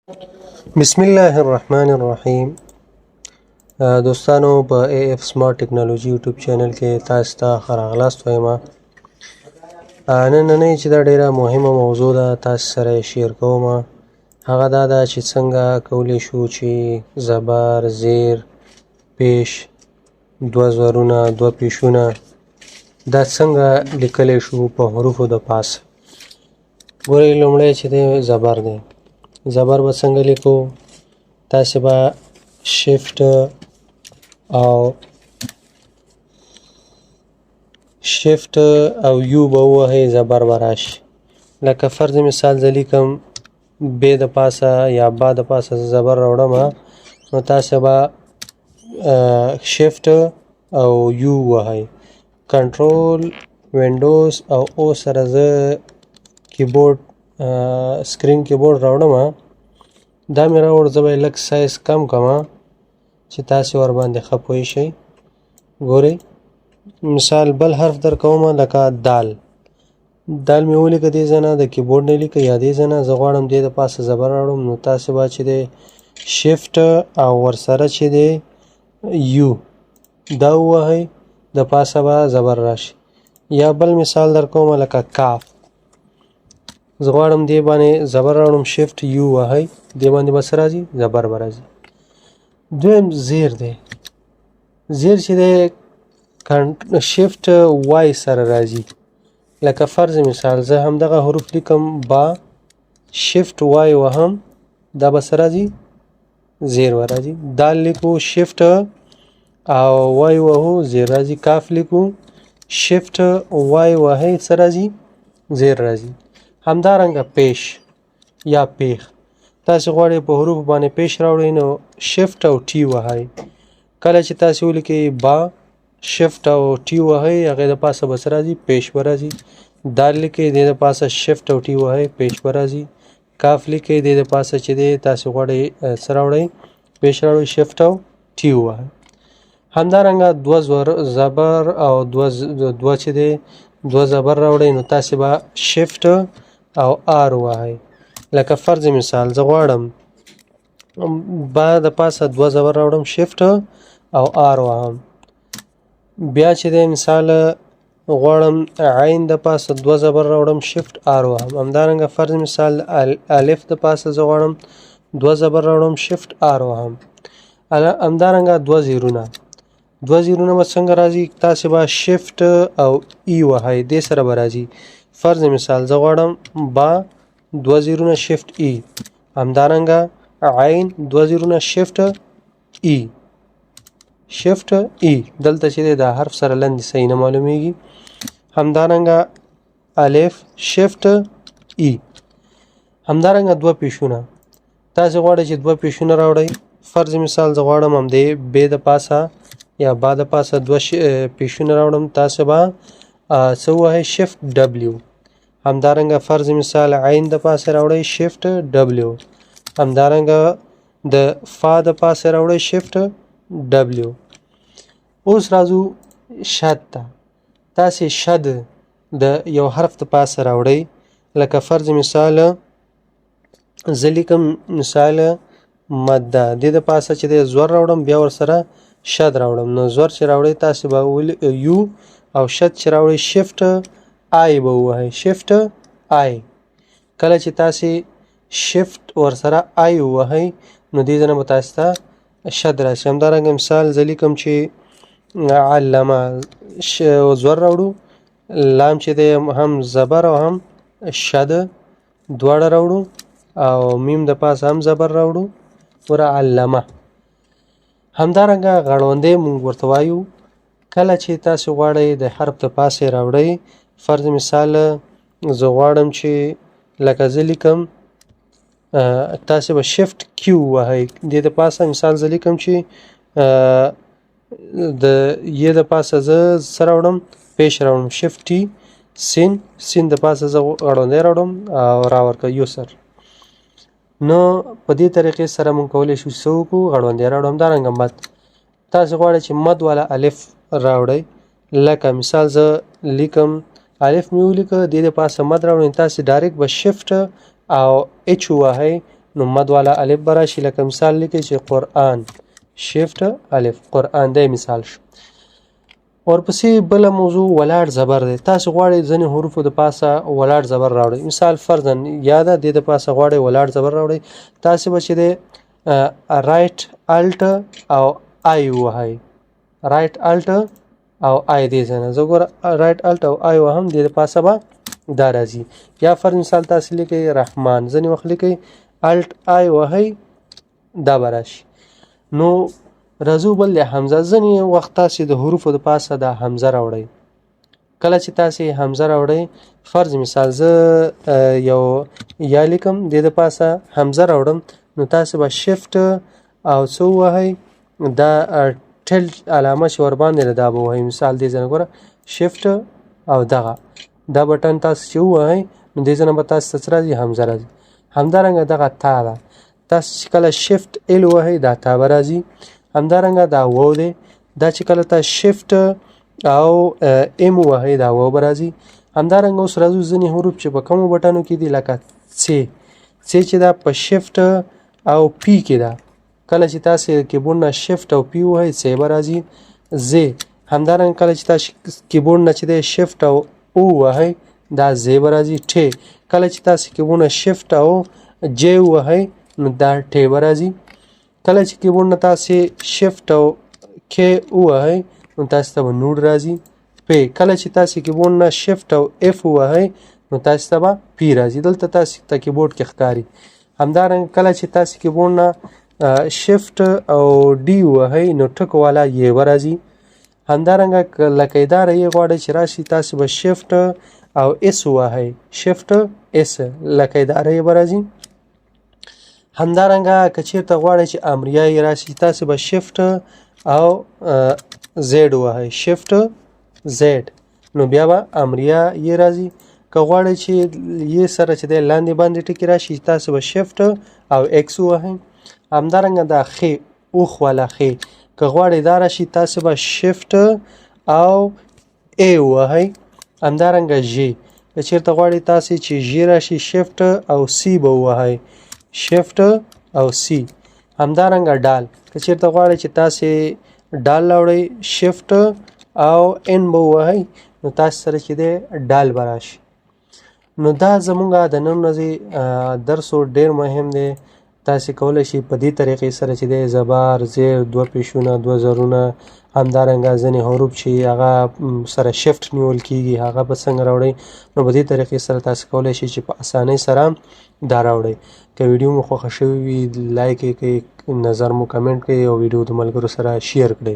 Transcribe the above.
بسم الله الرحمن الرحیم. دوستانو په اے اف سمارټ ټیکنالوژي یوټیوب چینل کې تاسو ته ښه راغلاست وایم. نننۍ چې دا ډیره مهمه موضوع ده تاسو سره یې شیر کوم. هغه دا ده چې څنګه کولی شو چې زبر، زیر، پیش، دوه زورونه، دوه پیشونه دا څنګه لیکلی شو په حروفو د پاسه. ګورئ لومړی چې دی زبر دی. زبر به څنګه لیکو؟ تاسې به شفت او یو به ووهئ، زبر به راشي. لکه فرض مثال زه لیکم ب د پاسه یا با د پاسه زبر راوړم، نو تاسې به شفت او یو ووهئ. کنټرول وینډوز او او سره زه کیبورډ سکرین کیبورډ راوړم، دا مې راوړ. زه به یې لږ سایز کم کړم چې تاسې ورباندې ښه پوه شئ. ګورئ مثال بل حرف در کوم، لکه دال. دال مې ولیکه دې ځای نه، د کیبورډ نه لیکه یا دې ځای نه. زه غواړم دې د پاسه زبر راوړم، نو تاسې به چې دی شفت او ورسره چې دی یو دا ووهئ، د پاسه به زبر راشي. یا بل مثال در کوم لکه کاف. زه غواړم دې باندې زبر راوړم، شفت یو وهئ، دې باندې به څه راځي؟ زبر به راځي. دویم زیر دی. زیر چې دی شفت وای سره راځي. لکه فرض مثال زه همدغه حروف لیکم با، شفت وای وهم، دا به څه راځي؟ زیر به راځي. دال لیکو شفت او وای وهو، زیر راځي. کاف لیکو شفت وای وهئ، څه راځي؟ زیر راځي. همدارنګه پیش یا پیخ. تاسې غواړئ په حروفو باندې پیش راوړئ، نو شفت او ټي وهئ. کله چې تاسې ولیکئ با، شفت او ټي وهئ، هغې د پاسه به څه راځي؟ پیش به راځي. دال لیکئ، دې د پاسه شفت او ټي وهئ، پیش به راځي. کاف لیکئ، دې د پاسه چې دی تاسې غواړئ څه راوړئ؟ پیش راوړئ، شفت او ټي ووهئ. همدارنګه دوه زبر او دوه چې دی دوه زبر راوړئ، نو تاسې به شفت او آر ووهئ. لکه فرض مثال زه غواړم با د پاسه دوه زبر راوړم، شفت او آر وهم. بیا چې دی مثال غواړم عین د پاسه دوه زبر راوړم، شفت آر وهم. همدارنګه فرض مثال الف د پاسه زه غواړم دوه زبر راوړم، شفت آر وهم. همدارنګه دوه زیرونه. دوه زیرونه به څنګه راځي؟ تاسې به شفت او ای وهئ، دې سره به راځي. فرض مثال زه غواړم با دوه زیرونه شفت ای. همدارنګه عین دوه زیرونه شفت ای. شفت ای دلته چې دی دا حرف سره لندې صحیح نه معلومیږي. همدارنګه الف شفت ای. همدارنګه دوه پیشونه. تاسې غواړئ چې دوه پیشونه راوړئ. فرض مثال زه غواړم همدې ب د پاسه یا با د پاسه دوه پیشونه راوړم، تاسې به څه ووهئ؟ شفت ډبلیو. همدارنګه فرض مثال عین د پاسه راوړئ، شفت ډبلیو. همدارنګه د فا د پاسه راوړئ، شفت ډبلیو. اوس راځو شد ته. تاسې شد د یو حرف د پاسه راوړئ. لکه فرض مثال زه لیکم مثال مده، دې د پاسه چې دی زور راوړم، بیا ورسره شد راوړم. نو زور چې راوړئ تاسې به یو، او شد چې راوړئ شفت آی به ووهئ، شفت آی. کله چې تاسې شفت ورسره آی ووهئ، نو دې ځای نه به تاسې ته شد راشي. همدارنګه مثال زه لیکم چې علمه، زور راوړو، لام چې دی هم زبر او هم شد دواړه راوړو، او میم د پاسه هم زبر راوړو، ور علمه. همدارنګه غړوندی مونږ ورته وایو. کله چې تاسې غواړئ د حرف د پاسه راوړئ، فرض مثال زه غواړم چې لکه زه لیکم، تاسې به شفت کیو ووهئ. دې د پاسه مثال زه لیکم چې د ی د پاسه زه څه راوړم؟ پیش راوړم، شفت ټي سین. سین د پاسه زه غړوندی راوړم او راورکه یو سر. نو په دې طریقې سره مونږ کولی شو څه وکړو؟ غړوندی راوړو. همدارنګه مد. تاسې غواړئ چې مد والا الف راوړئ. لکه مثال زه لیکم الف مې ولیکه، دې د پاسه مد راوړئ، تاسې ډایرکټ به شفت او اچ ووهئ، نو مد والا الف به راشي لکه مثال لیکئ چې قرآن شفت الف قرآن دی مثال شو. ورپسې بله موضوع ولاړ زبر دی. تاسو غواړئ ځینې حروفو د پاسه ولاړ زبر راوړئ. مثال فرضاً یا ده دې د پاسه غواړئ ولاړ زبر راوړئ. تاسې به چې دی رایټ الټ او آی ووهئ. رایټ الټ او آی دې ځای نه زه ګوره رایټ الټ او آی وهم دې د پاسه به دا راځي. یا فرض مثال تاسې لیکئ رحمان ځینې وخت لیکئ الټ آی وهئ دا به راشي. نو راځو بل دی حمزه. ځینې وخت تاسې د حروفو د پاسه دا حمزه راوړئ. کله چې تاسې حمزه راوړئ فرض مثال زه یو یا لیکم دې د پاسه حمزه راوړم نو تاسې به شفت او څه ووهئ دا ټل علامه چې ورباندې ده دا به ووهئ. مثال دې ځای نه ګوره شفت او دغه دا بټن تاسې چې ووهئ نو دې ځای نه به تاسې ته څه راځي حمزه راځي. همدارنګه دغه تا ده تاسې چې کله شفت ال ووهئ دا تا به راځي. همدارنګه دا واو دی دا چې کله تاسې شفت او ام ووهئ دا واو به راځي. همدارنګه اوس راځو ځینې حروف چې په کومو بټنو کې دي لکه څې چې دا په شفت او پی کې ده. کله چې تاسې کیبورډ نه شفت او پی ووهئ څې به راځي زې. همدارنګه کله چې تاسې کیبورډ نه چې دی شفت او او ووهئ دا زې به راځي. ټې کله چې تاسې کیبورډ نه شفت او جې ووهئ نو دا ټې به راځي. کله چې کیبورډ نه تاسې شفت او کې ووهئ نو تاسې ته به نور راځي پی. کله چې تاسې کیبورډ نه شفت او اف ووهئ نو تاسې ته به پی راځي. دلته تاسې ته کیبورډ کې ښکاري. همدارنګه کله چې تاسې کیبورډ نه شفت او ډي ووهئ نو ټکو والا یې به راځي. همدارنګه لکه اداره یې غواړئ چې راشي تاسې به شفت او اس ووهئ شفت اس لکه اداره یې به راځي. همدارنګه که چېرته غواړئ چې امریه یې راشي تاسې به شفت او زیډ ووهئ شفت زیډ نو بیا به امریه یې راځي. که غواړئ چې یې سره چې دی لاندې باندې ټکي راشي تاسې به شفت او اکس ووهئ. همدارنګه دا خې اوخ والا خې که غواړئ دا راشي تاسې به شفت او ای ووهئ. همدارنګه ژې که چېرته غواړئ تاسې چې ژې راشي شفت او سی به ووهئ شفت او سی. همدارنګه ډال که چېرته غواړئ چې تاسې ډال راوړئ شفت او ان به ووهئ نو تاسې سره چې دی ډال به راشي. نو دا زمونږ د نن ورځې درس ډېر مهم دی. تاسې کولی شئ په دې طریقې سره چې دی زبر زیر دوه پیشونه دوه زرونه همدارنګه ځینې حروف چې هغه سره شفت نیول کېږي هغه به څنګه راوړئ. نو په دې طریقې سره تاسې کولی شئ چې په اسانۍ سره دا راوړئ. که ویډیو مو خوښه شوې وي لایک یې کړئ نظر مو کمنټ کړئ او ویډیو د ملګرو سره شیر کړئ.